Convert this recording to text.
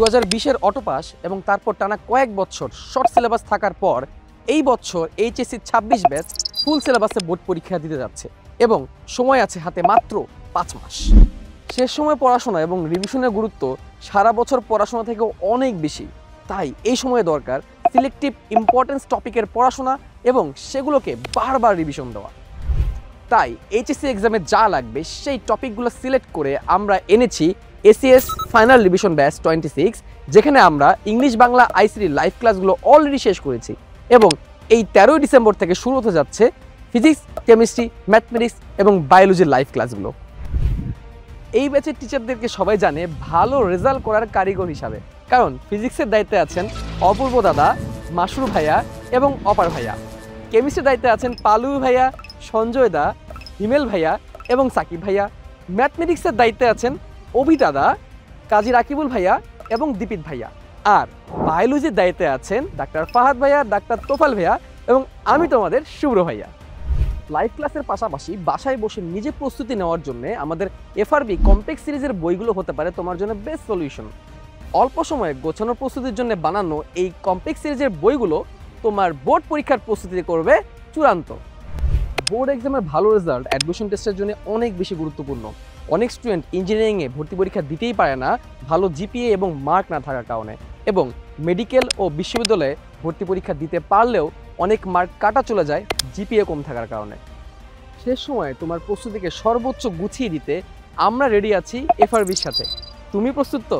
2020-এর octopus এবং তারপর টানা কয়েক বছর শর্ট সিলেবাস থাকার পর এই বছর এইচএসসি 26 ব্যাচ ফুল সিলেবাসে বোর্ড পরীক্ষা দিতে যাচ্ছে এবং সময় আছে হাতে মাত্র 5 মাস। শেষ সময় পড়াশোনা এবং রিভিশনের গুরুত্ব সারা বছর পড়াশোনা থেকেও অনেক বেশি। তাই এই সময়ে দরকার সিলেক্টিভ ইম্পর্টেন্স টপিকের পড়াশোনা এবং সেগুলোকে বারবার রিভিশন দেওয়া। তাই এইচএসসি এক্সামে যা লাগবে সেই টপিকগুলো সিলেক্ট করে আমরা এনেছি এসিএস ফাইনাল রিভিশন ব্যাচ 26, যেখানে আমরা ইংলিশ বাংলা আইসিটি লাইভ ক্লাসগুলো অলরেডি শেষ করেছি এবং এই 13ই ডিসেম্বর থেকে শুরু হতে যাচ্ছে ফিজিক্স, কেমিস্ট্রি, ম্যাথমেটিক্স এবং বায়োলজির লাইভ ক্লাসগুলো। এই ব্যাচের টিচারদেরকে সবাই জানে ভালো রেজাল্ট করার কারিগর হিসাবে, কারণ ফিজিক্সের দায়িত্বে আছেন অপূর্ব দাদা, মাসুর ভাইয়া এবং অপার ভাইয়া। কেমিস্ট্রির দায়িত্বে আছেন পালু ভাইয়া, সঞ্জয় দা, হিমেল ভাইয়া এবং সাকিব ভাইয়া। ম্যাথমেটিক্সের দায়িত্বে আছেন অভি দাদা, কাজী রাকিবুল ভাইয়া এবং দীপিত ভাইয়া। আর বায়োলজির দায়িত্বে আছেন ডাক্তার ফাহাদ ভাইয়া, ডাক্তার তোফাল ভাইয়া এবং আমি তোমাদের শুভ্র ভাইয়া। লাইভ ক্লাসের পাশাপাশি বাসায় বসে নিজে প্রস্তুতি নেওয়ার জন্য আমাদের এফআরবি কমপ্লেক্স সিরিজের বইগুলো হতে পারে তোমার জন্য বেস্ট সলিউশন। অল্প সময়ে গোছানো প্রস্তুতির জন্য বানানো এই কমপ্লেক্স সিরিজের বইগুলো তোমার বোর্ড পরীক্ষার প্রস্তুতি করবে চূড়ান্ত। বোর্ড এক্সামের ভালো রেজাল্ট অ্যাডমিশন টেস্টের জন্য অনেক বেশি গুরুত্বপূর্ণ। অনেক স্টুডেন্ট ইঞ্জিনিয়ারিংয়ে ভর্তি পরীক্ষা দিতেই পারে না ভালো জিপিএ এবং মার্ক না থাকার কারণে, এবং মেডিকেল ও বিশ্ববিদ্যালয়ে ভর্তি পরীক্ষা দিতে পারলেও অনেক মার্ক কাটা চলে যায় জিপিএ কম থাকার কারণে। শেষ সময়ে তোমার প্রস্তুতিকে সর্বোচ্চ গুছিয়ে দিতে আমরা রেডি আছি এফআরবির সাথে। তুমি প্রস্তুত তো?